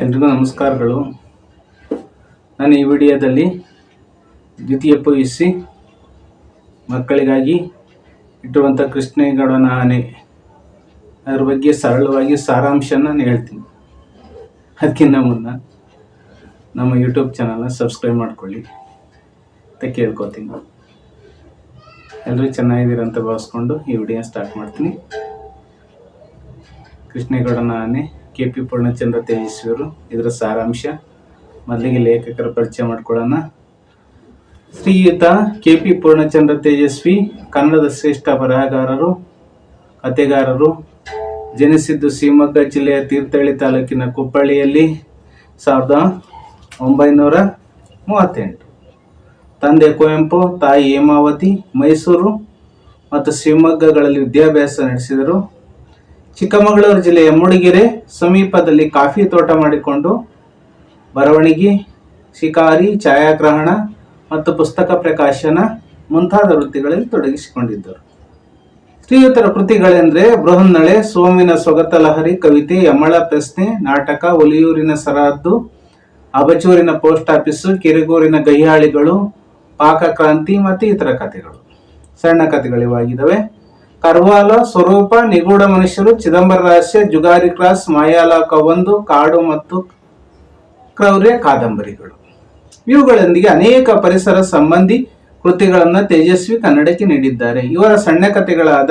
ಎಲ್ರಿಗೂ ನಮಸ್ಕಾರಗಳು. ನಾನು ಈ ವಿಡಿಯೋದಲ್ಲಿ ದ್ವಿತೀಯ PUC ಮಕ್ಕಳಿಗಾಗಿ ಇಟ್ಟಿರುವಂಥ ಕೃಷ್ಣೇಗೌಡನ ಆನೆ ಅದ್ರ ಬಗ್ಗೆ ಸರಳವಾಗಿ ಸಾರಾಂಶನ ನಾನು ಹೇಳ್ತೀನಿ. ಅದಕ್ಕಿಂತ ಮುನ್ನ ನಮ್ಮ ಯೂಟ್ಯೂಬ್ ಚಾನಲ್ನ ಸಬ್ಸ್ಕ್ರೈಬ್ ಮಾಡ್ಕೊಳ್ಳಿ ಅಂತ ಕೇಳ್ಕೊತೀನಿ. ಎಲ್ಲರೂ ಚೆನ್ನಾಗಿದ್ದೀರಂತ ಭಾವಿಸ್ಕೊಂಡು ಈ ವಿಡಿಯೋ ಸ್ಟಾರ್ಟ್ ಮಾಡ್ತೀನಿ. ಕೃಷ್ಣೇಗೌಡನ ಆನೆ KP ಪೂರ್ಣಚಂದ್ರ ತೇಜಸ್ವಿಯವರು. ಇದರ ಸಾರಾಂಶ ಮೊದಲಿಗೆ ಲೇಖಕರ ಪರಿಚಯ ಮಾಡ್ಕೊಳ್ಳೋಣ. ಶ್ರೀಯುತ KP ಪೂರ್ಣಚಂದ್ರ ತೇಜಸ್ವಿ ಕನ್ನಡದ ಶ್ರೇಷ್ಠ ಬರಹಗಾರರು, ಕಥೆಗಾರರು. ಜನಿಸಿದ್ದು ಶಿವಮೊಗ್ಗ ಜಿಲ್ಲೆಯ ತೀರ್ಥಹಳ್ಳಿ ತಾಲೂಕಿನ ಕುಪ್ಪಳ್ಳಿಯಲ್ಲಿ 1938. ತಂದೆ ಕುವೆಂಪು, ತಾಯಿ ಹೇಮಾವತಿ. ಮೈಸೂರು ಮತ್ತು ಶಿವಮೊಗ್ಗಗಳಲ್ಲಿ ವಿದ್ಯಾಭ್ಯಾಸ ನಡೆಸಿದರು. ಚಿಕ್ಕಮಗಳೂರು ಜಿಲ್ಲೆಯ ಮೂಡಿಗೆರೆ ಸಮೀಪದಲ್ಲಿ ಕಾಫಿ ತೋಟ ಮಾಡಿಕೊಂಡು ಬರವಣಿಗೆ, ಶಿಕಾರಿ, ಛಾಯಾಗ್ರಹಣ ಮತ್ತು ಪುಸ್ತಕ ಪ್ರಕಾಶನ ಮುಂತಾದ ವೃತ್ತಿಗಳಲ್ಲಿ ತೊಡಗಿಸಿಕೊಂಡಿದ್ದರು. ಶ್ರೀಯುತರ ಕೃತಿಗಳೆಂದರೆ ಬೃಹನ್ನಳೆ, ಸೋಮಿನ ಸೊಗತ ಲಹರಿ, ಕವಿತೆ, ಯಮಳ ಪ್ರಶ್ನೆ, ನಾಟಕ, ಒಲಿಯೂರಿನ ಸರಹದ್ದು, ಅಬಚೂರಿನ ಪೋಸ್ಟ್ ಆಫೀಸು, ಕಿರಿಗೂರಿನ ಗಯ್ಯಾಳಿಗಳು, ಪಾಕಕ್ರಾಂತಿ ಮತ್ತು ಇತರ ಕಥೆಗಳು. ಸಣ್ಣ ಕಥೆಗಳಿವಾಗಿದ್ದಾವೆ. ಕರ್ವಾಲ, ಸ್ವರೂಪ, ನಿಗೂಢ ಮನುಷ್ಯರು, ಚಿದಂಬರ ರಹಸ್ಯ, ಜುಗಾರಿ ಕ್ರಾಸ್, ಮಾಯಾಲೋಕ 1, ಕಾಡು ಮತ್ತು ಕ್ರೌರ್ಯ ಕಾದಂಬರಿಗಳು. ಇವುಗಳೊಂದಿಗೆ ಅನೇಕ ಪರಿಸರ ಸಂಬಂಧಿ ಕೃತಿಗಳನ್ನು ತೇಜಸ್ವಿ ಕನ್ನಡಕ್ಕೆ ನೀಡಿದ್ದಾರೆ. ಇವರ ಸಣ್ಣ ಕಥೆಗಳಾದ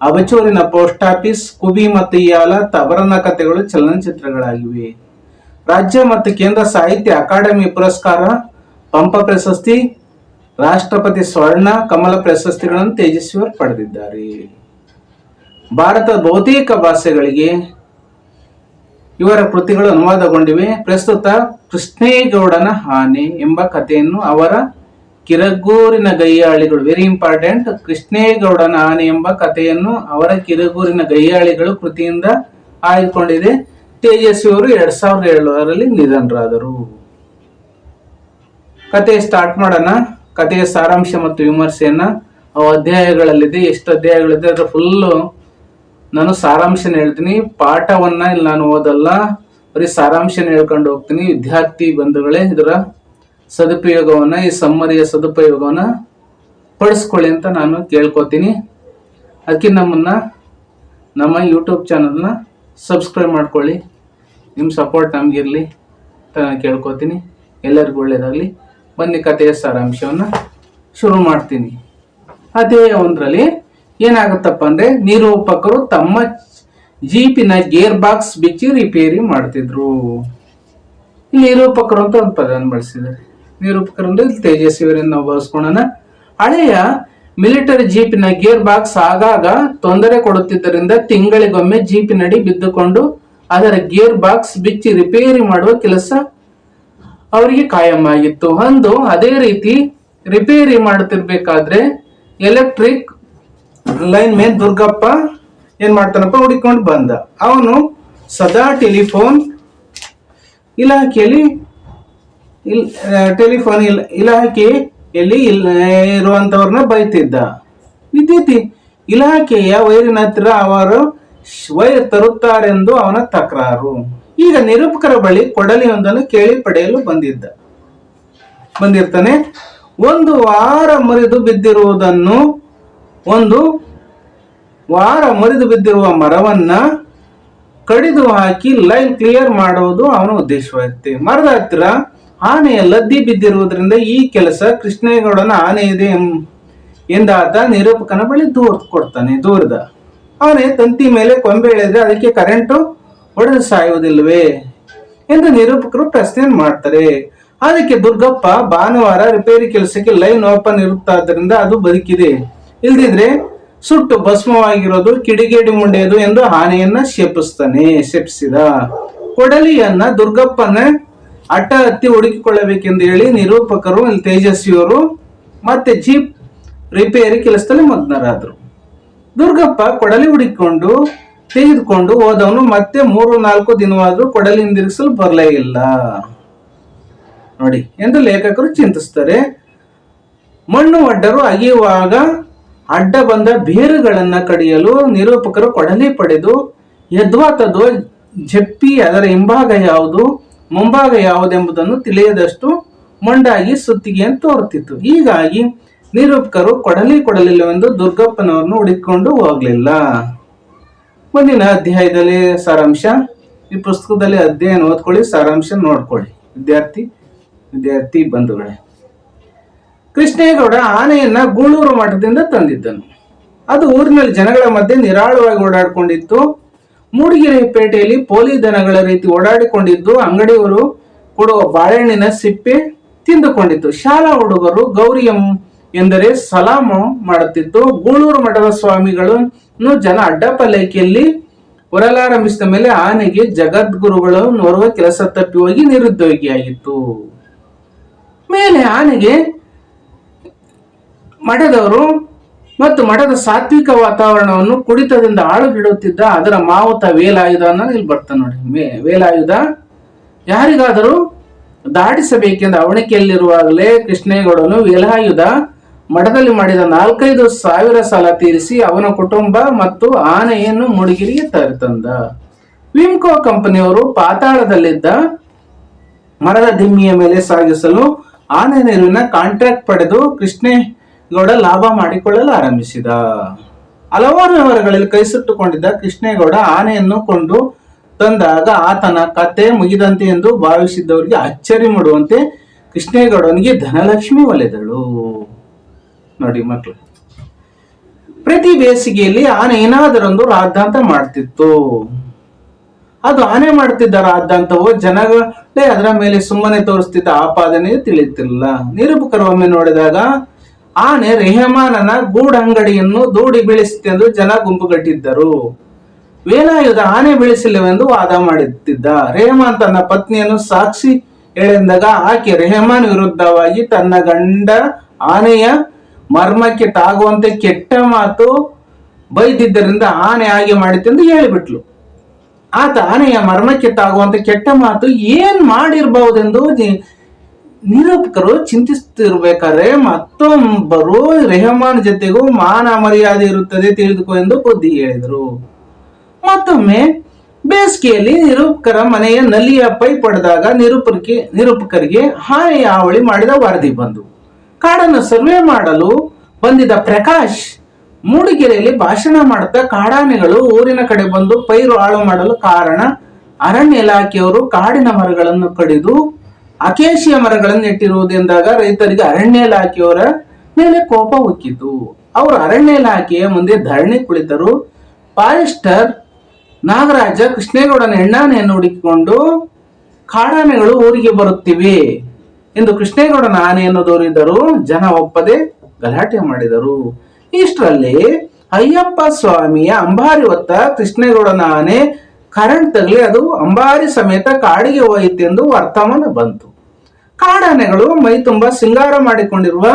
ಅಬಚೂರಿನ ಪೋಸ್ಟ್ ಆಫೀಸ್, ಕುಬಿ ಮತ್ತು ಇಯಾಲ, ತಬರನ ಕಥೆಗಳು ಚಲನಚಿತ್ರಗಳಾಗಿವೆ. ರಾಜ್ಯ ಮತ್ತು ಕೇಂದ್ರ ಸಾಹಿತ್ಯ ಅಕಾಡೆಮಿ ಪುರಸ್ಕಾರ, ಪಂಪ ಪ್ರಶಸ್ತಿ, ರಾಷ್ಟ್ರಪತಿ ಸ್ವರ್ಣ ಕಮಲ ಪ್ರಶಸ್ತಿಗಳನ್ನು ತೇಜಸ್ವಿಯವರು ಪಡೆದಿದ್ದಾರೆ. ಭಾರತದ ಬಹುತೇಕ ಭಾಷೆಗಳಿಗೆ ಇವರ ಕೃತಿಗಳು ಅನುವಾದಗೊಂಡಿವೆ. ಪ್ರಸ್ತುತ ಕೃಷ್ಣೇಗೌಡನ ಆನೆ ಎಂಬ ಕಥೆಯನ್ನು ಅವರ ಕಿರಗೂರಿನ ಗಯ್ಯಾಳಿಗಳು, ವೆರಿ ಇಂಪಾರ್ಟೆಂಟ್, ಕೃಷ್ಣೇಗೌಡನ ಆನೆ ಎಂಬ ಕಥೆಯನ್ನು ಅವರ ಕಿರಗೂರಿನ ಗಯ್ಯಾಳಿಗಳು ಕೃತಿಯಿಂದ ಆಯ್ದುಕೊಂಡಿದೆ. ತೇಜಸ್ವಿಯವರು 2007ರಲ್ಲಿ ನಿಧನರಾದರು. ಕತೆ ಸ್ಟಾರ್ಟ್ ಮಾಡೋಣ. ಕಥೆಯ ಸಾರಾಂಶ ಮತ್ತು ವಿಮರ್ಶೆಯನ್ನ ಅಧ್ಯಾಯಗಳಲ್ಲಿದೆ. ಎಷ್ಟು ಅಧ್ಯಾಯಗಳಿದೆ ಅದರ ಫುಲ್ಲು ನಾನು ಸಾರಾಂಶನ ಹೇಳ್ತೀನಿ. ಪಾಠವನ್ನ ಇಲ್ಲಿ ನಾನು ಓದಲ್ಲ, ಬರೀ ಸಾರಾಂಶನ ಹೇಳ್ಕೊಂಡು ಹೋಗ್ತೀನಿ. ವಿದ್ಯಾರ್ಥಿ ಬಂಧುಗಳೇ, ಇದರ ಸದುಪಯೋಗವನ್ನ, ಈ ಸಮ್ಮರಿಯ ಸದುಪಯೋಗವನ್ನ ಪಡಿಸ್ಕೊಳ್ಳಿ ಅಂತ ನಾನು ಕೇಳ್ಕೊತೀನಿ. ಅದಕ್ಕಿಂತ ಮುನ್ನ ನಮ್ಮ ಯೂಟ್ಯೂಬ್ ಚಾನಲ್ನ ಸಬ್ಸ್ಕ್ರೈಬ್ ಮಾಡ್ಕೊಳ್ಳಿ. ನಿಮ್ಮ ಸಪೋರ್ಟ್ ನಮಗಿರಲಿ ಅಂತ ನಾನು ಕೇಳ್ಕೊತೀನಿ. ಎಲ್ಲರಿಗೂ ಒಳ್ಳೆಯದಾಗಲಿ. ಬನ್ನಿ ಕಥೆಯ ಸಾರಾಂಶವನ್ನು ಶುರು ಮಾಡ್ತೀನಿ. ಅಧ್ಯಾಯ 1ರಲ್ಲಿ ಏನಾಗುತ್ತಪ್ಪ ಅಂದ್ರೆ, ನಿರೂಪಕರು ತಮ್ಮ ಜೀಪಿನ ಗೇರ್ ಬಾಕ್ಸ್ ಬಿಚ್ಚಿ ರಿಪೇರಿ ಮಾಡ್ತಿದ್ರು. ಇಲ್ಲಿ ನಿರೂಪಕರು ಅಂತ ಒಂದು ಪದವನ್ನು ಬಳಸಿದ್ದಾರೆ. ನಿರೂಪಕರು ಅಂದ್ರೆ ಇಲ್ಲಿ ತೇಜಸ್ವಿಯವರನ್ನು ನಾವು ಬಳಸ್ಕೊಳ್ಳೋಣ. ಹಳೆಯ ಮಿಲಿಟರಿ ಜೀಪಿನ ಗೇರ್ ಬಾಕ್ಸ್ ಆಗಾಗ ತೊಂದರೆ ಕೊಡುತ್ತಿದ್ದರಿಂದ ತಿಂಗಳಿಗೊಮ್ಮೆ ಜೀಪಿನಡಿ ಬಿದ್ದುಕೊಂಡು ಅದರ ಗೇರ್ ಬಾಕ್ಸ್ ಬಿಚ್ಚಿ ರಿಪೇರಿ ಮಾಡುವ ಕೆಲಸ ಅವರಿಗೆ ಕಾಯಂ ಆಗಿತ್ತು. ಅಂದು ಅದೇ ರೀತಿ ರಿಪೇರಿ ಮಾಡುತ್ತಿರ್ಬೇಕಾದ್ರೆ ಎಲೆಕ್ಟ್ರಿಕ್ ಲೈನ್ ಮೇಲೆ ದುರ್ಗಪ್ಪ ಏನ್ ಮಾಡ್ತಾನಪ್ಪ, ಹುಡಿಕೊಂಡು ಬಂದ. ಅವನು ಸದಾ ಟೆಲಿಫೋನ್ ಇಲಾಖೆಯಲ್ಲಿ ಇರುವಂತವ್ರನ್ನ ಬೈತಿದ್ದ. ವಿದ್ಯುತ್ ಇಲಾಖೆಯ ವೈರಿನ ಹತ್ರ ಅವರು ವೈರ್ ತರುತ್ತಾರೆಂದು ಅವನ ತಕರಾರು. ಈಗ ನಿರೂಪಕರ ಬಳಿ ಕೊಡಲಿಯೊಂದನ್ನು ಕೇಳಿ ಪಡೆಯಲು ಬಂದಿರ್ತಾನೆ. ಒಂದು ವಾರ ಮುರಿದು ಬಿದ್ದಿರುವ ಮರವನ್ನ ಕಡಿದು ಹಾಕಿ ಲೈನ್ ಕ್ಲಿಯರ್ ಮಾಡುವುದು ಅವನ ಉದ್ದೇಶವಾಗಿರುತ್ತೆ. ಮರದ ಹತ್ತಿರ ಆನೆಯ ಲದ್ದಿ ಬಿದ್ದಿರುವುದರಿಂದ ಈ ಕೆಲಸ ಕೃಷ್ಣೇಗೌಡನ ಆನೆ ಇದೆ ಎಂದಾತ ನಿರೂಪಕನ ಬಳಿ ದೂರದ. ಆನೆ ತಂತಿ ಮೇಲೆ ಕೊಂಬೆ ಎಳೆದ್ರೆ ಅದಕ್ಕೆ ಕರೆಂಟು ಹೊಡೆದು ಸಾಯುವುದಿಲ್ಲವೇ ಎಂದು ನಿರೂಪಕರು ಪ್ರಶ್ನೆ ಮಾಡ್ತಾರೆ. ಅದಕ್ಕೆ ದುರ್ಗಪ್ಪ, ಭಾನುವಾರ ರಿಪೇರಿ ಕೆಲಸಕ್ಕೆ ಲೈನ್ ಓಪನ್ ಇರುತ್ತಾದ್ದರಿಂದ ಅದು ಬದುಕಿದೆ, ಇಲ್ದಿದ್ರೆ ಸುಟ್ಟು ಭಸ್ಮವಾಗಿರೋದು, ಕಿಡಿಗೇಡಿ ಮುಂಡೆಯದು ಎಂದು ಆನೆಯನ್ನ ಶಪಿಸಿದ. ಕೊಡಲಿಯನ್ನ ದುರ್ಗಪ್ಪನ ಅಟ್ಟ ಹತ್ತಿ ಹುಡುಕಿಕೊಳ್ಳಬೇಕೆಂದು ಹೇಳಿ ನಿರೂಪಕರು ತೇಜಸ್ವಿಯವರು ಮತ್ತೆ ಜೀಪ್ ರಿಪೇರಿ ಕೆಲಸದಲ್ಲಿ ಮಗ್ನರಾದರು. ದುರ್ಗಪ್ಪ ಕೊಡಲಿ ತೆಗೆದುಕೊಂಡು ಹೋದವನು ಮತ್ತೆ 3-4 ದಿನವಾದ್ರೂ ಕೊಡಲಿ ಹಿಂದಿರುಗಿಸಲು ಬರಲೇ ಇಲ್ಲ ನೋಡಿ ಎಂದು ಲೇಖಕರು ಚಿಂತಿಸ್ತಾರೆ. ಮಣ್ಣು ಒಡ್ಡರು ಅಗೆಯುವಾಗ ಅಡ್ಡ ಬಂದ ಬೇರುಗಳನ್ನ ಕಡಿಯಲು ನಿರೂಪಕರು ಕೊಡಲಿ ಪಡೆದು ಯದ್ವಾ ತದ್ವಾ ಜಪ್ಪಿ ಅದರ ಹಿಂಭಾಗ ಯಾವುದು ಮುಂಭಾಗ ಯಾವುದೆಂಬುದನ್ನು ತಿಳಿಯದಷ್ಟು ಮೊಂಡಾಗಿ ಸುತ್ತಿಗೆಯನ್ನು ತೋರುತ್ತಿತ್ತು. ಹೀಗಾಗಿ ನಿರೂಪಕರು ಕೊಡಲಿಲ್ಲವೆಂದು ದುರ್ಗಪ್ಪನವರನ್ನು ಹುಡುಕಿಕೊಂಡು ಹೋಗ್ಲಿಲ್ಲ. ಮುಂದಿನ ಅಧ್ಯಾಯದಲ್ಲಿ ಸಾರಾಂಶ, ಈ ಪುಸ್ತಕದಲ್ಲಿ ಅಧ್ಯಯನ ಓದ್ಕೊಳ್ಳಿ, ಸಾರಾಂಶ ನೋಡ್ಕೊಳ್ಳಿ ವಿದ್ಯಾರ್ಥಿ ಬಂಧುಗಳೇ. ಕೃಷ್ಣೇಗೌಡ ಆನೆಯನ್ನ ಗೂಳೂರು ಮಠದಿಂದ ತಂದಿದ್ದನು. ಅದು ಊರಿನಲ್ಲಿ ಜನಗಳ ಮಧ್ಯೆ ನಿರಾಳವಾಗಿ ಓಡಾಡಿಕೊಂಡಿತ್ತು. ಮೂಡಿಗೆರೆ ಪೇಟೆಯಲ್ಲಿ ಪೋಲಿ ದನಗಳ ರೀತಿ ಓಡಾಡಿಕೊಂಡಿದ್ದು, ಅಂಗಡಿಯವರು ಕೊಡುವ ಬಾಳೆಹಣ್ಣಿನ ಸಿಪ್ಪೆ ತಿಂದುಕೊಂಡಿತ್ತು. ಶಾಲಾ ಹುಡುಗರು ಗೌರಿ ಎಂದರೆ ಸಲಾಮು ಮಾಡುತ್ತಿತ್ತು. ಗೂಳೂರು ಮಠದ ಸ್ವಾಮಿಗಳನ್ನು ಜನ ಅಡ್ಡಪಲ್ಲಕ್ಕಿಯಲ್ಲಿ ಹೊರಲಾರಂಭಿಸಿದ ಮೇಲೆ ಆನೆಗೆ ಜಗದ್ಗುರುಗಳು ನೋರುವ ಕೆಲಸ ತಪ್ಪಿ ಹೋಗಿ ನಿರುದ್ಯೋಗಿಯಾಗಿತ್ತು. ಮೇಲೆ ಆನೆಗೆ ಮಠದವರು ಮತ್ತು ಮಠದ ಸಾತ್ವಿಕ ವಾತಾವರಣವನ್ನು ಕುಡಿತದಿಂದ ಆಳುಗಿಡುತ್ತಿದ್ದ ಅದರ ಮಾವುತ ವೇಲಾಯುಧ ಇಲ್ಲಿ ಬರ್ತಾನೆ ನೋಡಿ. ವೇಲಾಯುಧ ಯಾರಿಗಾದರೂ ದಾಟಿಸಬೇಕೆಂದು ಅವಣಿಕೆಯಲ್ಲಿರುವಾಗಲೇ ಕೃಷ್ಣೇಗೌಡನು ವೇಲಾಯುಧ ಮಠದಲ್ಲಿ ಮಾಡಿದ 4,500 ಸಾಲ ತೀರಿಸಿ ಅವನ ಕುಟುಂಬ ಮತ್ತು ಆನೆಯನ್ನು ಮೂಡಿಗೆರೆಗೆ ತರತಂದ. ವಿಮ್ಕೋ ಕಂಪನಿಯವರು ಪಾತಾಳದಲ್ಲಿದ್ದ ಮರದ ದಿಮ್ಮಿಯ ಮೇಲೆ ಸಾಗಿಸಲು ಆನೆ ನೀರಿನ ಕಾಂಟ್ರಾಕ್ಟ್ ಪಡೆದು ಕೃಷ್ಣೇಗೌಡ ಲಾಭ ಮಾಡಿಕೊಳ್ಳಲು ಆರಂಭಿಸಿದ. ಹಲವಾರು ವ್ಯವಹಾರಗಳಲ್ಲಿ ಕೈಸುಟ್ಟುಕೊಂಡಿದ್ದ ಕೃಷ್ಣೇಗೌಡ ಆನೆಯನ್ನು ಕೊಂಡು ತಂದಾಗ ಆತನ ಕತೆ ಮುಗಿದಂತೆ ಎಂದು ಭಾವಿಸಿದ್ದವರಿಗೆ ಅಚ್ಚರಿ ಮೂಡುವಂತೆ ಕೃಷ್ಣೇಗೌಡನಿಗೆ ಧನಲಕ್ಷ್ಮಿ ಒಲೆದಳು. ನೋಡಿ ಮಕ್ಕಳು, ಪ್ರತಿ ಬೇಸಿಗೆಯಲ್ಲಿ ಆನೆ ಏನಾದರೊಂದು ರಾದ್ದಾಂತ ಮಾಡ್ತಿತ್ತು. ಅದು ಆನೆ ಮಾಡ್ತಿದ್ದ ರಾದ್ದಾಂತವು ಜನಗಳೇ ಅದರ ಮೇಲೆ ಸುಮ್ಮನೆ ತೋರಿಸ್ತಿದ್ದ ಆಪಾದನೆ ತಿಳಿಯುತ್ತಿರಲಿಲ್ಲ. ನಿರೂಪಕರು ಒಮ್ಮೆ ನೋಡಿದಾಗ ಆನೆ ರೆಹಮಾನನ ಗೂಡಂಗಡಿಯನ್ನು ದೂಡಿ ಬೀಳಿಸಿತೆಂದು ಜನ ಗುಂಪುಗಟ್ಟಿದ್ದರು. ವೇಲಾಯುಧ ಆನೆ ಬೀಳಿಸಲಿವೆಂದು ವಾದ ಮಾಡುತ್ತಿದ್ದ. ರೆಹಮಾನ್ ತನ್ನ ಪತ್ನಿಯನ್ನು ಸಾಕ್ಷಿ ಹೇಳೆಂದಾಗ ಆಕೆ ರೆಹಮಾನ್ ವಿರುದ್ಧವಾಗಿ ತನ್ನ ಗಂಡ ಆನೆಯ ಮರ್ಮಕ್ಕೆ ತಾಗುವಂತೆ ಕೆಟ್ಟ ಮಾತು ಬೈದಿದ್ದರಿಂದ ಆನೆ ಹಾಗೆ ಮಾಡಿತೆಂದು ಹೇಳಿಬಿಟ್ಲು. ಆತ ಆನೆಯ ಮರ್ಮಕ್ಕೆ ತಾಗುವಂತೆ ಕೆಟ್ಟ ಮಾತು ಏನ್ ಮಾಡಿರ್ಬಹುದೆಂದು ನಿರೂಪಕರು ಚಿಂತಿಸುತ್ತಿರ್ಬೇಕಾದ್ರೆ ಮತ್ತೊಬ್ಬರು ರೆಹಮಾನ್ ಜೊತೆಗೂ ಮಾನ ಮರ್ಯಾದೆ ಇರುತ್ತದೆ ತಿಳಿದುಕೋ ಎಂದು ಬುದ್ಧಿ ಹೇಳಿದರು. ಮತ್ತೊಮ್ಮೆ ಬೇಸಿಗೆಯಲ್ಲಿ ನಿರೂಪಕರ ಮನೆಯ ನಲ್ಲಿಯ ಪೈಪ್ ಪಡೆದಾಗ ನಿರೂಪಕರಿಗೆ ಆನೆಯ ಹಾವಳಿ ಮಾಡಿದ ವರದಿ ಬಂದು ಕಾಡನ್ನು ಸರ್ವೆ ಮಾಡಲು ಬಂದಿದ್ದ ಪ್ರಕಾಶ್ ಮೂಡಿಗೆರೆಯಲ್ಲಿ ಭಾಷಣ ಮಾಡುತ್ತಾ ಕಾಡಾನೆಗಳು ಊರಿನ ಕಡೆ ಬಂದು ಪೈರು ಹಾಳು ಮಾಡಲು ಕಾರಣ ಅರಣ್ಯ ಇಲಾಖೆಯವರು ಕಾಡಿನ ಮರಗಳನ್ನು ಕಡಿದು ಅಕೇಶಿಯ ಮರಗಳನ್ನು ನೆಟ್ಟಿರುವುದು ಎಂದಾಗ ರೈತರಿಗೆ ಅರಣ್ಯ ಇಲಾಖೆಯವರ ಮೇಲೆ ಕೋಪ ಉಕ್ಕಿತು. ಅವರು ಅರಣ್ಯ ಇಲಾಖೆಯ ಮುಂದೆ ಧರಣಿ ಕುಳಿತರು. ಫಾರೆಸ್ಟರ್ ನಾಗರಾಜ ಕೃಷ್ಣೇಗೌಡನ ಹೆಣ್ಣಾನೆಯನ್ನು ಹುಡುಕಿಕೊಂಡು ಕಾಡಾನೆಗಳು ಊರಿಗೆ ಬರುತ್ತಿವೆ ಎಂದು ಕೃಷ್ಣೇಗೌಡನ ಆನೆಯನ್ನು ದೂರಿದರು. ಜನ ಒಪ್ಪದೆ ಗಲಾಟೆ ಮಾಡಿದರು. ಇಷ್ಟರಲ್ಲಿ ಅಯ್ಯಪ್ಪ ಸ್ವಾಮಿಯ ಅಂಬಾರಿ ಹೊತ್ತ ಕೃಷ್ಣೇಗೌಡನ ಆನೆ ಕರೆಂಟ್ ತಗಲಿ ಅದು ಅಂಬಾರಿ ಸಮೇತ ಕಾಡಿಗೆ ಹೋಯಿತೆಂದು ವರ್ತಮಾನ ಬಂತು. ಕಾಡಾನೆಗಳು ಮೈ ತುಂಬಾ ಸಿಂಗಾರ ಮಾಡಿಕೊಂಡಿರುವ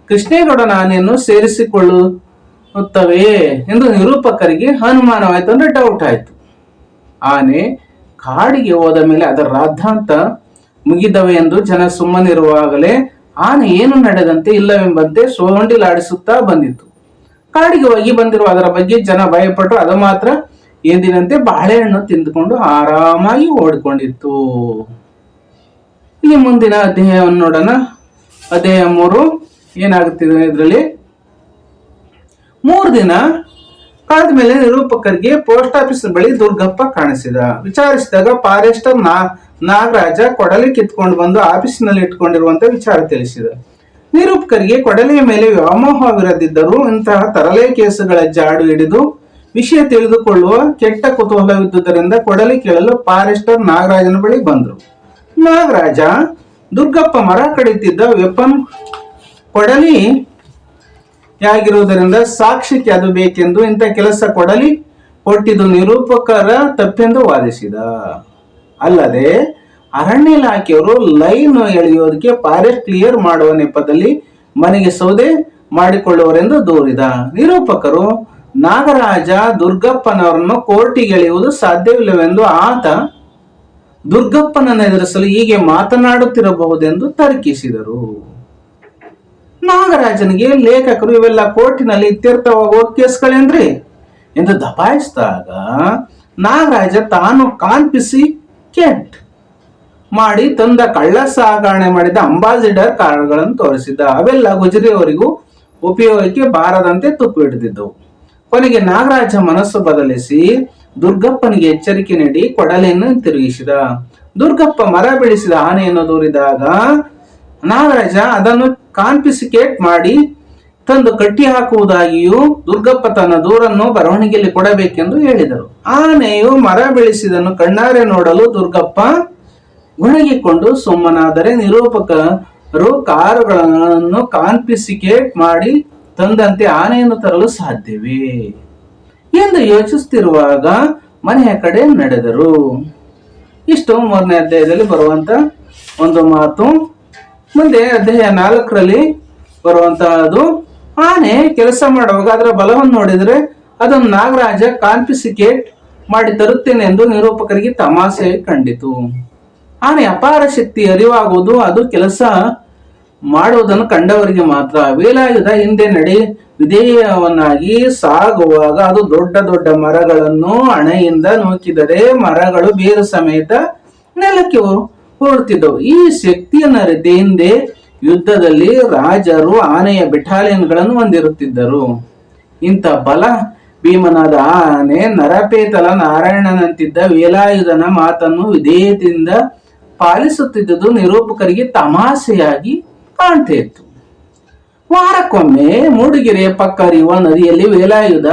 ಕೃಷ್ಣೇಗೌಡನ ಆನೆಯನ್ನು ಸೇರಿಸಿಕೊಳ್ಳುತ್ತವೆ ಎಂದು ನಿರೂಪಕರಿಗೆ ಅನುಮಾನವಾಯಿತು, ಅಂದ್ರೆ ಡೌಟ್ ಆಯ್ತು. ಆನೆ ಕಾಡಿಗೆ ಹೋದ ಮೇಲೆ ಅದರ ರಾದ್ದಾಂತ ಮುಗಿದವೆ ಎಂದು ಜನ ಸುಮ್ಮನಿರುವಾಗಲೇ ಆನೆ ಏನು ನಡೆದಂತೆ ಇಲ್ಲವೆಂಬಂತೆ ಸೋಂಡಿಲಾಡಿಸುತ್ತಾ ಬಂದಿತ್ತು. ಕಾಡಿಗೆ ಹೋಗಿ ಬಂದಿರುವ ಅದರ ಬಗ್ಗೆ ಜನ ಭಯಪಟ್ಟು ಅದು ಮಾತ್ರ ಎಂದಿನಂತೆ ಬಾಳೆಹಣ್ಣು ತಿಂದುಕೊಂಡು ಆರಾಮಾಗಿ ಓಡಿಕೊಂಡಿತ್ತು. ಇಲ್ಲಿ ಮುಂದಿನ ಅಧ್ಯಾಯವನ್ನು ನೋಡೋಣ. ಅಧ್ಯಾಯ 3 ಏನಾಗುತ್ತಿದೆ ಇದರಲ್ಲಿ. 3 ದಿನ ಕಳೆದ ಮೇಲೆ ನಿರೂಪಕರಿಗೆ ಪೋಸ್ಟ್ ಆಫೀಸ್ ಬಳಿ ದುರ್ಗಪ್ಪ ಕಾಣಿಸಿದ. ವಿಚಾರಿಸಿದಾಗ ಫಾರೆಸ್ಟರ್ ನಾಗರಾಜ ಕೊಡಲಿ ಕಿತ್ಕೊಂಡು ಬಂದು ಆಫೀಸಿನಲ್ಲಿ ಇಟ್ಕೊಂಡಿರುವಂತ ವಿಚಾರ ತಿಳಿಸಿದ. ನಿರೂಪಕರಿಗೆ ಕೊಡಲಿಯ ಮೇಲೆ ವ್ಯಾಮೋಹವಿರದಿದ್ದರೂ ಇಂತಹ ತರಲೆ ಕೇಸುಗಳ ಜಾಡು ಹಿಡಿದು ವಿಷಯ ತಿಳಿದುಕೊಳ್ಳುವ ಕೆಟ್ಟ ಕುತೂಹಲವಿದ್ದುದರಿಂದ ಕೊಡಲಿ ಕೇಳಲು ಫಾರೆಸ್ಟರ್ ನಾಗರಾಜನ ಬಳಿ ಬಂದರು. ನಾಗರಾಜ ದುರ್ಗಪ್ಪ ಮರ ಕಡಿತಿದ್ದ ವೆಪನ್ ಕೊಡಲಿ ಯಾಗಿರುವುದರಿಂದ ಸಾಕ್ಷಿಗೆ ಅದು ಬೇಕೆಂದು ಇಂಥ ಕೆಲಸ ಕೊಡಲಿ ಕೊಟ್ಟಿದ್ದು ನಿರೂಪಕರ ತಪ್ಪೆಂದು ವಾದಿಸಿದ. ಅಲ್ಲದೆ ಅರಣ್ಯ ಇಲಾಖೆಯವರು ಲೈನ್ ಎಳೆಯೋದಕ್ಕೆ ಫಾರೆಸ್ಟ್ ಕ್ಲಿಯರ್ ಮಾಡುವ ನೆಪದಲ್ಲಿ ಮನೆಗೆ ಸೌದೆ ಮಾಡಿಕೊಳ್ಳುವರೆಂದು ದೂರಿದ. ನಿರೂಪಕರು ನಾಗರಾಜ ದುರ್ಗಪ್ಪನವರನ್ನು ಕೋರ್ಟಿಗೆ ಎಳೆಯುವುದು ಸಾಧ್ಯವಿಲ್ಲವೆಂದು ಆತ ದುರ್ಗಪ್ಪನನ್ನು ಎದುರಿಸಲು ಹೀಗೆ ಮಾತನಾಡುತ್ತಿರಬಹುದೆಂದು ತರ್ಕಿಸಿದರು. ನಾಗರಾಜನಿಗೆ ಲೇಖಕರು ಇವೆಲ್ಲ ಕೋರ್ಟಿನಲ್ಲಿ ಇತ್ಯರ್ಥವಾಗುವ ಕೇಸ್ಗಳೇನ್ರಿ ಎಂದು ದಬಾಯಿಸಿದಾಗ ನಾಗರಾಜ ತಾನು ಕಾನ್ಫಿಸಿಕೇಟ್ ಮಾಡಿ ತಂದ ಕಳ್ಳ ಸಾಗಣೆ ಮಾಡಿದ ಅಂಬಾಸಿಡರ್ ಕಾರುಗಳನ್ನು ತೋರಿಸಿದ್ದ. ಅವೆಲ್ಲ ಗುಜರಿಯವರಿಗೂ ಉಪಯೋಗಕ್ಕೆ ಬಾರದಂತೆ ತುಪ್ಪು ಹಿಡಿದಿದ್ದವು. ಕೊನೆಗೆ ನಾಗರಾಜ ಮನಸ್ಸು ಬದಲಿಸಿ ದುರ್ಗಪ್ಪನಿಗೆ ಎಚ್ಚರಿಕೆ ನೀಡಿ ಕೊಡಲಿಯನ್ನು ತಿರುಗಿಸಿದ. ದುರ್ಗಪ್ಪ ಮರ ಬೆಳೆಸಿದ ಆನೆಯನ್ನು ದೂರಿದಾಗ ನಾಗರಾಜ ಅದನ್ನು ಕಾನ್ಫಿಸಿಕೇಟ್ ಮಾಡಿ ತಂದು ಕಟ್ಟಿ ಹಾಕುವುದಾಗಿಯೂ ದುರ್ಗಪ್ಪ ತನ್ನ ದೂರನ್ನು ಬರವಣಿಗೆಯಲ್ಲಿ ಕೊಡಬೇಕೆಂದು ಹೇಳಿದರು. ಆನೆಯು ಮರ ಬೆಳೆಸಿದನ್ನು ಕಣ್ಣಾರೆ ನೋಡಲು ದುರ್ಗಪ್ಪ ಗುಣಗಿಕೊಂಡು ಸುಮ್ಮನಾದರೆ ನಿರೂಪಕರು ಕಾರುಗಳನ್ನು ಕಾನ್ಫಿಸಿಕೇಟ್ ಮಾಡಿ ತಂದಂತೆ ಆನೆಯನ್ನು ತರಲು ಸಾಧ್ಯವೇ ಎಂದು ಯೋಚಿಸುತ್ತಿರುವಾಗ ಮನೆಯ ಕಡೆ ನಡೆದರು. ಇಷ್ಟು 3ನೇ ಅಧ್ಯಾಯದಲ್ಲಿ ಬರುವಂತ ಒಂದು ಮಾತು. ಮುಂದೆ ಅಧ್ಯಾಯ 4ರಲ್ಲಿ ಬರುವಂತಹದ್ದು, ಆನೆ ಕೆಲಸ ಮಾಡುವಾಗ ಅದರ ಬಲವನ್ನು ನೋಡಿದರೆ ಅದನ್ನು ನಾಗರಾಜ ಕಾನ್ಫಿಸಿಕೇಟ್ ಮಾಡಿ ತರುತ್ತೇನೆ ಎಂದು ನಿರೂಪಕರಿಗೆ ತಮಾಷೆ ಕಂಡಿತು. ಆನೆ ಅಪಾರ ಶಕ್ತಿ ಅರಿವಾಗುವುದು ಅದು ಕೆಲಸ ಮಾಡುವುದನ್ನು ಕಂಡವರಿಗೆ ಮಾತ್ರ. ವೇಲಾಯುಧ ಹಿಂದೆ ವಿಧೇಯವನ್ನಾಗಿ ಸಾಗುವಾಗ ಅದು ದೊಡ್ಡ ದೊಡ್ಡ ಮರಗಳನ್ನು ಹಣೆಯಿಂದ ನೂಕಿದರೆ ಮರಗಳು ಬೇರು ಸಮೇತ ನೆಲಕ್ಕೆ ಹೊರಡ್ತಿದ್ದವು. ಈ ಶಕ್ತಿಯನ್ನರಿತೆ ಹಿಂದೆ ಯುದ್ಧದಲ್ಲಿ ರಾಜರು ಆನೆಯ ಬೆಟಾಲಿಯನ್ಗಳನ್ನು ಹೊಂದಿರುತ್ತಿದ್ದರು. ಇಂಥ ಬಲ ಭೀಮನಾದ ಆನೆ ನರಪೇತಲ ನಾರಾಯಣನಂತಿದ್ದ ವೇಲಾಯುಧನ ಮಾತನ್ನು ವಿಧೇಯತೆಯಿಂದ ಪಾಲಿಸುತ್ತಿದ್ದುದು ನಿರೂಪಕರಿಗೆ ತಮಾಷೆಯಾಗಿ ಕಾಣ್ತಾ ಇತ್ತು. ವಾರಕ್ಕೊಮ್ಮೆ ಮೂಡಿಗೆರೆಯ ಪಕ್ಕ ಹರಿಯುವ ನದಿಯಲ್ಲಿ ವೇಲಾಯುಧ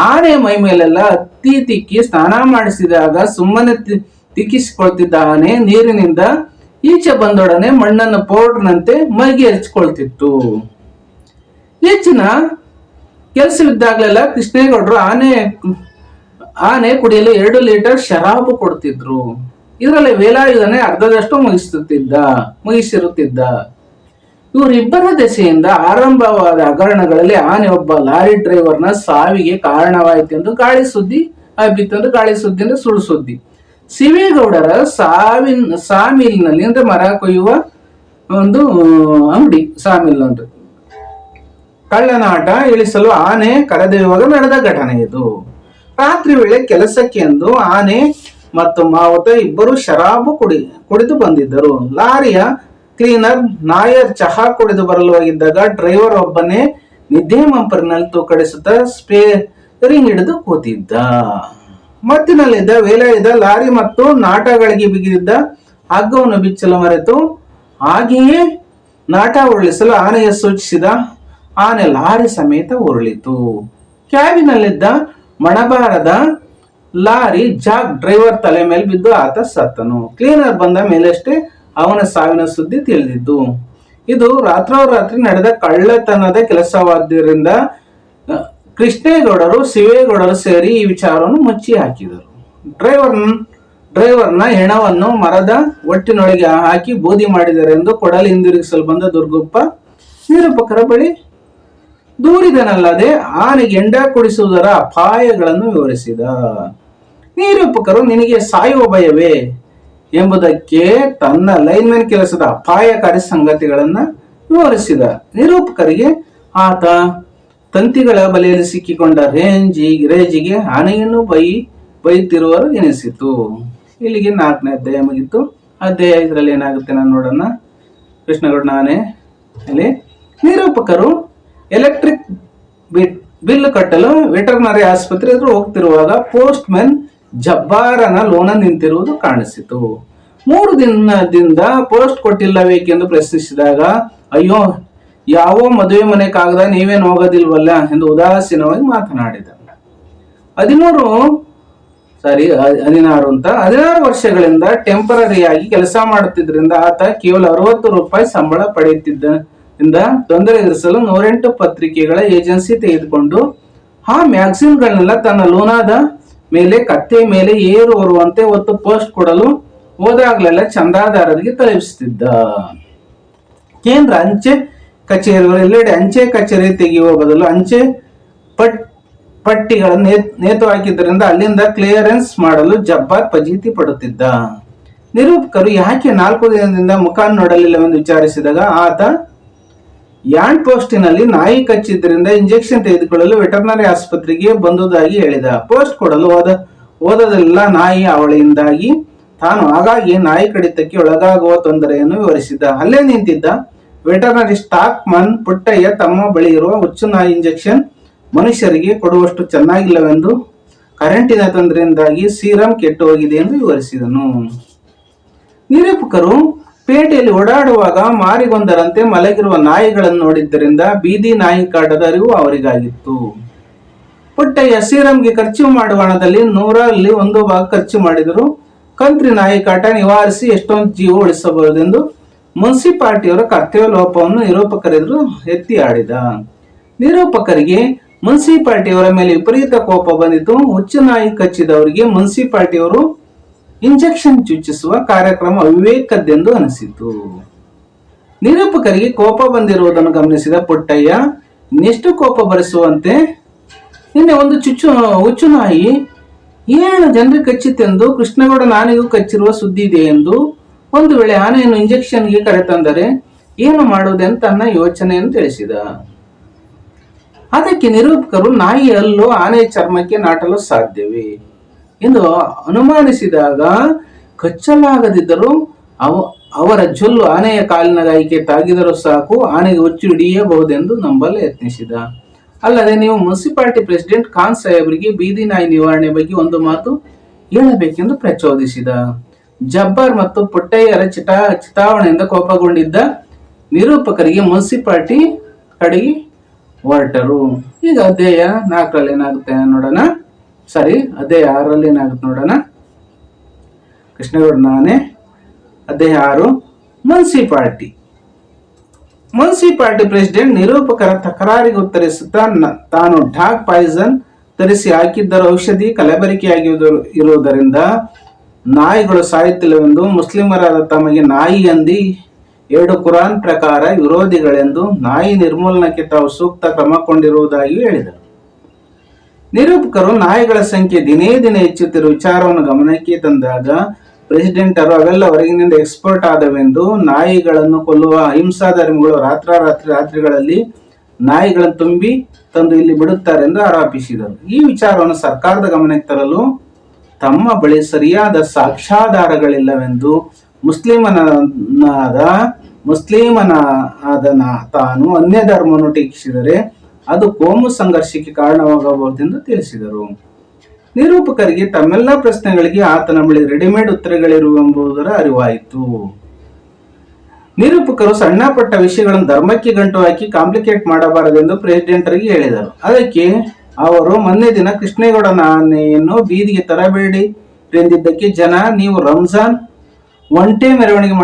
ಆನೆ ಮೈ ಮೇಲೆಲ್ಲ ತಿಕ್ಕಿ ಸ್ನಾನ ಮಾಡಿಸಿದಾಗ ಸುಮ್ಮನೆ ತಿಕ್ಕಿಸಿಕೊಳ್ತಿದ್ದ ಆನೆ ನೀರಿನಿಂದ ಈಚೆ ಬಂದೊಡನೆ ಮಣ್ಣನ್ನು ಪೌಡರ್ನಂತೆ ಮೈಗೆ ಎರಚಿಕೊಳ್ತಿತ್ತು. ಹೆಚ್ಚಿನ ಕೆಲಸವಿದ್ದಾಗಲೆಲ್ಲ ಕೃಷ್ಣೇಗೌಡರು ಆನೆ ಕುಡಿಯಲು 2 ಲೀಟರ್ ಶರಾಬು ಕೊಡ್ತಿದ್ರು. ಇದರಲ್ಲಿ ವೇಲಾಯುಧನೇ ಅರ್ಧದಷ್ಟು ಮುಗಿಸಿರುತ್ತಿದ್ದ. ಇವರಿಬ್ಬರ ದೆಸೆಯಿಂದ ಆರಂಭವಾದ ಹಗರಣಗಳಲ್ಲಿ ಆನೆ ಒಬ್ಬ ಲಾರಿ ಡ್ರೈವರ್ನ ಸಾವಿಗೆ ಕಾರಣವಾಯಿತೆಂದು ಗಾಳಿ ಸುದ್ದಿ ಹಬ್ಬಿತೆಂದು ಗಾಳಿ ಸುದ್ದಿ ಅಂದ್ರೆ ಸುಳ್ಳು ಸುದ್ದಿ. ಶಿವೇಗೌಡರ ಸಾಮಿಲ್ನಲ್ಲಿ ಅಂದ್ರೆ ಮರ ಕೊಯ್ಯುವ ಒಂದು ಅಂಗಡಿ ಸಾಮಿಲ್ ಅಂದ್ರೆ ಕಳ್ಳನಾಟ ಇಳಿಸಲು ಆನೆ ಕರೆದೊಯ್ಯುವಾಗ ನಡೆದ ಘಟನೆ ಇದು. ರಾತ್ರಿ ವೇಳೆ ಕೆಲಸಕ್ಕೆ ಎಂದು ಆನೆ ಮತ್ತು ಮಾವುತ ಇಬ್ಬರು ಶರಾಬು ಕುಡಿದು ಬಂದಿದ್ದರು. ಲಾರಿಯ ಕ್ಲೀನರ್ ನಾಯರ್ ಚಹಾ ಕುಡಿದು ಬರಲು ಹೋಗಿದ್ದಾಗ ಡ್ರೈವರ್ ಒಬ್ಬನೇ ನಿದ್ದೆ ಮಂಪರಿನಲ್ಲಿ ತೂಕಡಿಸುತ್ತಾ ಸ್ಟೇರಿಂಗ್ ಹಿಡಿದು ಕೂತಿದ್ದ. ಮತ್ತಿನಲ್ಲಿದ್ದ ವೇಲಾಯುಧ ಲಾರಿ ಮತ್ತು ನಾಟಗಳಿಗೆ ಬಿಗಿದಿದ್ದ ಹಗ್ಗವನ್ನು ಬಿಚ್ಚಲು ಮರೆತು ಹಾಗೆಯೇ ನಾಟ ಉರುಳಿಸಲು ಆನೆಯ ಸೂಚಿಸಿದ. ಆನೆ ಲಾರಿ ಸಮೇತ ಉರುಳಿತು. ಕ್ಯಾಬಿನಲ್ಲಿದ್ದ ಮಣಬಾರದ ಲಾರಿ ಜಾಗ್ ಡ್ರೈವರ್ ತಲೆ ಮೇಲೆ ಬಿದ್ದು ಆತ ಸತ್ತನು. ಕ್ಲೀನರ್ ಬಂದ ಮೇಲಷ್ಟೇ ಅವನ ಸಾವಿನ ಸುದ್ದಿ ತಿಳಿದಿದ್ದು. ಇದು ರಾತ್ರೋರಾತ್ರಿ ನಡೆದ ಕಳ್ಳತನದ ಕೆಲಸವಾದ್ದರಿಂದ ಕೃಷ್ಣೇಗೌಡರು ಶಿವೇಗೌಡರು ಸೇರಿ ಈ ವಿಚಾರವನ್ನು ಮುಚ್ಚಿ ಹಾಕಿದರು. ಡ್ರೈವರ್ನ ಹೆಣವನ್ನು ಮರದ ಒಟ್ಟಿನೊಳಗೆ ಹಾಕಿ ಬೂದಿ ಮಾಡಿದರೆಂದು ಕೊಡಲಿ ಹಿಂದಿರುಗಿಸಲು ಬಂದ ದುರ್ಗಪ್ಪ ನಿರೂಪಕರ ಬಳಿ ದೂರಿದನಲ್ಲದೆ ಆನೆಗೆ ಎಂಡ ಕುಡಿಸುವುದರ ಅಪಾಯಗಳನ್ನು ವಿವರಿಸಿದ. ನಿರೂಪಕರು ನಿನಗೆ ಸಾಯುವ ಭಯವೇ ಎಂಬುದಕ್ಕೆ ತನ್ನ ಲೈನ್ಮನ್ ಕೆಲಸದ ಅಪಾಯಕಾರಿ ಸಂಗತಿಗಳನ್ನ ವಿವರಿಸಿದ. ನಿರೂಪಕರಿಗೆ ಆತ ತಂತಿಗಳ ಬಲೆಯಲ್ಲಿ ಸಿಕ್ಕಿಕೊಂಡ ರೇಜಿಗೆ ಆನೆಯನ್ನು ಬೈತಿರುವರು ಎನಿಸಿತು. ಇಲ್ಲಿಗೆ 4ನೇ ಅಧ್ಯಾಯ ಮುಗಿತು. ಅಧ್ಯಾಯ 5ರಲ್ಲಿ ಏನಾಗುತ್ತೆ ನಾನು ನೋಡೋಣ. ಕೃಷ್ಣಗೌಡ ಆನೆ ಅಲ್ಲಿ ನಿರೂಪಕರು ಎಲೆಕ್ಟ್ರಿಕ್ ಬಿಲ್ ಕಟ್ಟಲು ವೆಟರ್ನರಿ ಆಸ್ಪತ್ರೆ ಎದುರು ಹೋಗ್ತಿರುವಾಗ ಪೋಸ್ಟ್ ಮ್ಯಾನ್ ಜಬ್ಬಾರನ ಲೋನ ನಿಂತಿರುವುದು ಕಾಣಿಸಿತು. 3 ದಿನದಿಂದ ಪೋಸ್ಟ್ ಕೊಟ್ಟಿಲ್ಲಬೇಕೆಂದು ಪ್ರಶ್ನಿಸಿದಾಗ, ಅಯ್ಯೋ ಯಾವ ಮದುವೆ ಮನೆ ಕಾಗದ ನೀವೇನು ಹೋಗೋದಿಲ್ವಲ್ಲ ಎಂದು ಉದಾಸೀನವಾಗಿ ಮಾತನಾಡಿದ. 16 ವರ್ಷಗಳಿಂದ ಟೆಂಪರರಿಯಾಗಿ ಕೆಲಸ ಮಾಡುತ್ತಿದ್ದರಿಂದ ಆತ ಕೇವಲ 60 ರೂಪಾಯಿ ಸಂಬಳ ಪಡೆಯುತ್ತಿದ್ದರಿಂದ ತೊಂದರೆ ಎದುರಿಸಲು 108 ಪತ್ರಿಕೆಗಳ ಏಜೆನ್ಸಿ ತೆಗೆದುಕೊಂಡು ಆ ಮ್ಯಾಗಝಿನ್ಗಳನ್ನೆಲ್ಲ ತನ್ನ ಲೂನಾದ ಮೇಲೆ ಕತ್ತೆ ಮೇಲೆ ಏರು ಹೊರುವಂತೆ ಒತ್ತು ಪೋಸ್ಟ್ ಕೊಡಲು ಹೋದಾಗಲೆಲ್ಲ ಚಂದಾದಾರರಿಗೆ ತಲುಪಿಸುತ್ತಿದ್ದ. ಕೇಂದ್ರ ಅಂಚೆ ಕಚೇರಿಗಳು ಎಲ್ಲೆಡೆ ಅಂಚೆ ಕಚೇರಿ ತೆಗೆಯುವ ಬದಲು ಅಂಚೆ ಪಟ್ಟಿಗಳನ್ನು ನೇತು ಹಾಕಿದ್ದರಿಂದ ಅಲ್ಲಿಂದ ಕ್ಲಿಯರೆನ್ಸ್ ಮಾಡಲು ಜಬ್ಬಾರ್ ಫಜೀತಿ ಪಡುತ್ತಿದ್ದ. ನಿರೂಪಕರು ಯಾಕೆ 4 ದಿನದಿಂದ ಮುಖ ನೋಡಲಿಲ್ಲವೆಂದು ವಿಚಾರಿಸಿದಾಗ ಆತ ಯಾಂಡ್ ಪೋಸ್ಟಿನಲ್ಲಿ ನಾಯಿ ಕಚ್ಚಿದ್ದರಿಂದ ಇಂಜೆಕ್ಷನ್ ತೆಗೆದುಕೊಳ್ಳಲು ವೆಟರ್ನರಿ ಆಸ್ಪತ್ರೆಗೆ ಬಂದುದಾಗಿ ಹೇಳಿದ. ಪೋಸ್ಟ್ ಕೊಡಲು ಓದೋದೆಲ್ಲ ನಾಯಿ ಅವಳಿಂದಾಗಿ ತಾನು ಆಗಾಗ್ಗೆ ನಾಯಿ ಕಡಿತಕ್ಕೆ ಒಳಗಾಗುವ ತೊಂದರೆಯನ್ನು ವಿವರಿಸಿದ. ಅಲ್ಲೇ ನಿಂತಿದ್ದ ವೆಟರ್ನರಿ ಸ್ಟಾಕ್ ಮನ್ ಪುಟ್ಟಯ್ಯ ತಮ್ಮ ಬಳಿ ಇರುವ ಹುಚ್ಚು ನಾಯಿ ಇಂಜೆಕ್ಷನ್ ಮನುಷ್ಯರಿಗೆ ಕೊಡುವಷ್ಟು ಚೆನ್ನಾಗಿಲ್ಲವೆಂದು, ಕರೆಂಟಿನ ತೊಂದರೆಯಿಂದಾಗಿ ಸೀರಂ ಕೆಟ್ಟು ಹೋಗಿದೆ ಎಂದು ವಿವರಿಸಿದನು. ನಿರೂಪಕರು ಪೇಟೆಯಲ್ಲಿ ಓಡಾಡುವಾಗ ಮಾರಿಗೊಂದರಂತೆ ಮಲಗಿರುವ ನಾಯಿಗಳನ್ನು ನೋಡಿದ್ದರಿಂದ ಬೀದಿ ನಾಯಿ ಕಾಟದ ಅರಿವು ಅವರಿಗಾಗಿತ್ತು. ಪುಟ್ಟಯ್ಯ ಸೀರಂಗೆ ಖರ್ಚು ಮಾಡುವ ಹಣದಲ್ಲಿ 100ರಲ್ಲಿ 1 ಭಾಗ ಖರ್ಚು ಮಾಡಿದರು. ಕಂತ್ರಿ ನಾಯಿ ಕಾಟ ನಿವಾರಿಸಿ ಎಷ್ಟೊಂದು ಜೀವ ಉಳಿಸಬಹುದೆಂದು ಮುನ್ಸಿಪಾಲಿಟಿಯವರ ಕರ್ತವ್ಯ ಲೋಪವನ್ನು ನಿರೂಪಕರೆದುರು ಎತ್ತಿ ಆಡಿದ. ನಿರೂಪಕರಿಗೆ ಮುನ್ಸಿಪಾಲಿಟಿಯವರ ಮೇಲೆ ವಿಪರೀತ ಕೋಪ ಬಂದಿತು. ಹುಚ್ಚು ನಾಯಿ ಕಚ್ಚಿದವರಿಗೆ ಮುನ್ಸಿಪಾಲಿಟಿಯವರು ಇಂಜೆಕ್ಷನ್ ಚುಚ್ಚಿಸುವ ಕಾರ್ಯಕ್ರಮ ಅವಿವೇಕದ್ದೆಂದು ಅನಿಸಿತು. ನಿರೂಪಕರಿಗೆ ಕೋಪ ಬಂದಿರುವುದನ್ನು ಗಮನಿಸಿದ ಪುಟ್ಟಯ್ಯ ಇನ್ನೆಷ್ಟು ಕೋಪ ಬರಿಸುವಂತೆ, ನಿನ್ನೆ ಒಂದು ಹುಚ್ಚು ನಾಯಿ 7 ಜನರಿಗೆ ಕಚ್ಚಿತೆಂದು ಕೃಷ್ಣಗೌಡ ಆನೆಗೂ ಕಚ್ಚಿರುವ ಸುದ್ದಿ ಇದೆ ಎಂದು, ಒಂದು ವೇಳೆ ಆನೆಯನ್ನು ಇಂಜೆಕ್ಷನ್ಗೆ ಕರೆತಂದರೆ ಏನು ಮಾಡುವುದೆಂದು ತನ್ನ ಯೋಚನೆಯನ್ನು ತಿಳಿಸಿದ. ಅದಕ್ಕೆ ನಿರೂಪಕರು ನಾಯಿ ಹಲ್ಲು ಆನೆಯ ಚರ್ಮಕ್ಕೆ ನಾಟಲು ಸಾಧ್ಯವೇ ಎಂದು ಅನುಮಾನಿಸಿದಾಗ, ಕಚ್ಚಲಾಗದಿದ್ದರೂ ಅವರ ಜೊಲ್ಲು ಆನೆಯ ಕಾಲಿನ ಗಾಯಕ್ಕೆ ತಾಗಿದರೂ ಸಾಕು, ಆನೆಗೆ ಹುಚ್ಚು ಹಿಡಿಯಬಹುದೆಂದು ನಂಬಲು ಯತ್ನಿಸಿದ. ಅಲ್ಲದೆ ನೀವು ಮುನ್ಸಿಪಾಲಿಟಿ ಪ್ರೆಸಿಡೆಂಟ್ ಖಾನ್ ಸಾಹೇಬರಿಗೆ ಬೀದಿ ನಾಯಿ ನಿವಾರಣೆ ಬಗ್ಗೆ ಒಂದು ಮಾತು ಹೇಳಬೇಕೆಂದು ಪ್ರಚೋದಿಸಿದ. ಜಬ್ಬಾರ್ ಮತ್ತು ಪುಟ್ಟಯ್ಯರ ಚಿತಾವಣೆಯಿಂದ ಕೋಪಗೊಂಡಿದ್ದ ನಿರೂಪಕರಿಗೆ ಮುನ್ಸಿಪಾಲಿಟಿ ಕಡೆಗೆ ಹೊರಟರು. ಈಗ ಅಧ್ಯಾಯ 4ರಲ್ಲಿ ಏನಾಗುತ್ತೆ ನೋಡೋಣ. ಅಧ್ಯಾಯ 6ರಲ್ಲಿ ಏನಾಗುತ್ತೆ ನೋಡೋಣ. ಕೃಷ್ಣಗೌಡ ಆನೆ. ಅಧ್ಯಾಯ 6 ಮುನ್ಸಿಪಾಲಿಟಿ ಪ್ರೆಸಿಡೆಂಟ್ ನಿರೂಪಕರ ತಕರಾರಿಗೆ ಉತ್ತರಿಸುತ್ತಾ, ತಾನು ಡಾಗ್ ಪಾಯ್ಸನ್ ತರಿಸಿ ಹಾಕಿದ್ದರೂ ಔಷಧಿ ಕಲಬೆರಕೆಯಾಗಿರುವುದರಿಂದ ನಾಯಿಗಳು ಸಾಯುತ್ತಿಲ್ಲವೆಂದು, ಮುಸ್ಲಿಮರಾದ ತಮಗೆ ನಾಯಿ ಹಂದಿ 2 ಕುರಾನ್ ಪ್ರಕಾರ ವಿರೋಧಿಗಳೆಂದು, ನಾಯಿ ನಿರ್ಮೂಲನಕ್ಕೆ ತಾವು ಸೂಕ್ತ ಕ್ರಮ ಕೊಂಡಿರುವುದಾಗಿ ಹೇಳಿದರು. ನಿರೂಪಕರು ನಾಯಿಗಳ ಸಂಖ್ಯೆ ದಿನೇ ದಿನೇ ಹೆಚ್ಚುತ್ತಿರುವ ವಿಚಾರವನ್ನು ಗಮನಕ್ಕೆ ತಂದಾಗ, ಪ್ರೆಸಿಡೆಂಟರು ಅವೆಲ್ಲ ಹೊರಗಿನಿಂದ ಎಕ್ಸ್ಪರ್ಟ್ ಆದವೆಂದು, ನಾಯಿಗಳನ್ನು ಕೊಲ್ಲುವ ಅಹಿಂಸಾಧರ್ಮಿಗಳು ರಾತ್ರಿಗಳಲ್ಲಿ ನಾಯಿಗಳನ್ನು ತುಂಬಿ ತಂದು ಇಲ್ಲಿ ಬಿಡುತ್ತಾರೆ ಎಂದು ಆರೋಪಿಸಿದರು. ಈ ವಿಚಾರವನ್ನು ಸರ್ಕಾರದ ಗಮನಕ್ಕೆ ತರಲು ತಮ್ಮ ಬಳಿ ಸರಿಯಾದ ಸಾಕ್ಷ್ಯಾಧಾರಗಳಿಲ್ಲವೆಂದು, ಮುಸ್ಲಿಮನಾದ ತಾನು ಅನ್ಯ ಧರ್ಮವನ್ನು ಟೀಕಿಸಿದರೆ ಅದು ಕೋಮು ಸಂಘರ್ಷಕ್ಕೆ ಕಾರಣವಾಗಬಹುದೆಂದು ತಿಳಿಸಿದರು. ನಿರೂಪಕರಿಗೆ ತಮ್ಮೆಲ್ಲ ಪ್ರಶ್ನೆಗಳಿಗೆ ಆತನ ಬಳಿ ರೆಡಿಮೇಡ್ ಉತ್ತರಗಳಿರುವೆಂಬುದರ ಅರಿವಾಯಿತು. ನಿರೂಪಕರು ಸಣ್ಣ ಪಟ್ಟ ವಿಷಯಗಳನ್ನು ಧರ್ಮಕ್ಕೆ ಗಂಟು ಹಾಕಿ ಕಾಂಪ್ಲಿಕೇಟ್ ಮಾಡಬಾರದೆಂದು ಪ್ರೆಸಿಡೆಂಟರಿಗೆ ಹೇಳಿದರು. ಅದಕ್ಕೆ ಅವರು, ಮೊನ್ನೆ ದಿನ ಕೃಷ್ಣೇಗೌಡನ ಆನೆಯನ್ನು ಬೀದಿಗೆ ತರಬೇಡಿ ಎಂದಿದ್ದಕ್ಕೆ ಜನ, ನೀವು ರಂಜಾನ್ ಒಂಟೆ ಮೆರವಣಿಗೆ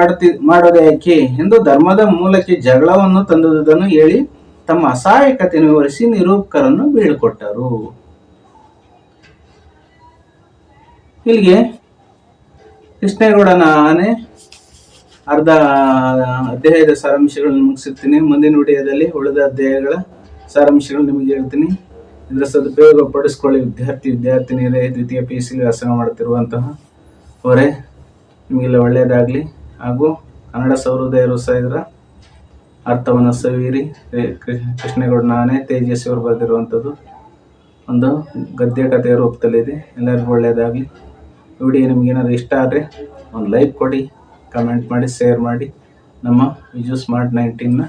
ಮಾಡೋದೇ ಯಾಕೆ ಎಂದು ಧರ್ಮದ ಮೂಲಕ್ಕೆ ಜಗಳವನ್ನು ತಂದುದನ್ನು ಹೇಳಿ ತಮ್ಮ ಅಸಹಾಯಕತೆಯನ್ನು ವಿವರಿಸಿ ನಿರೂಪಕರನ್ನು ಬೀಳ್ಕೊಟ್ಟರು. ಇಲ್ಲಿಗೆ ಕೃಷ್ಣೇಗೌಡನ ಆನೆ ಅರ್ಧ ಅಧ್ಯಾಯದ ಸಾರಾಂಶಗಳನ್ನು ಮುಗಿಸಿರ್ತೀನಿ. ಮುಂದಿನ ವಿಡಿಯೋದಲ್ಲಿ ಉಳಿದ ಅಧ್ಯಾಯಗಳ ಸಾರಾಂಶಗಳು ನಿಮಗೆ ಹೇಳ್ತೀನಿ. ಇದರ ಸದುಪಯೋಗ ಪಡಿಸ್ಕೊಳ್ಳಿ ವಿದ್ಯಾರ್ಥಿನಿಯರೇ, ದ್ವಿತೀಯ PUC ವ್ಯಾಸಂಗ ಮಾಡುತ್ತಿರುವಂತಹ ಅವರೇ, ನಿಮಗೆಲ್ಲ ಒಳ್ಳೆಯದಾಗಲಿ. ಹಾಗೂ ಕನ್ನಡ ಸಹೃದಯರು ಸಹ ಇದರ ಅರ್ಥವನ್ನು ಸವಿಯಿರಿ. ಕೃಷ್ಣೇಗೌಡನ ಆನೆ ತೇಜಸ್ವಿ ಅವರು ಬರೆದಿರುವಂಥದ್ದು ಒಂದು ಗದ್ಯ ಕಥೆಯ ರೂಪದಲ್ಲಿದೆ. ಎಲ್ಲರಿಗೂ ಒಳ್ಳೆಯದಾಗಲಿ. ವಿಡಿಯೋ ನಿಮ್ಗೇನಾದ್ರು ಇಷ್ಟ ಆದರೆ ಒಂದು ಲೈಕ್ ಕೊಡಿ, ಕಮೆಂಟ್ ಮಾಡಿ, ಶೇರ್ ಮಾಡಿ. ನಮ್ಮ ವಿಜು ಸ್ಮಾರ್ಟ್ 19ನ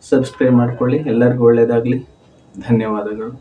ಸಬ್ಸ್ಕ್ರೈಬ್ ಮಾಡ್ಕೊಳ್ಳಿ. ಎಲ್ಲರಿಗೂ ಒಳ್ಳೆಯದಾಗಲಿ. ಧನ್ಯವಾದಗಳು.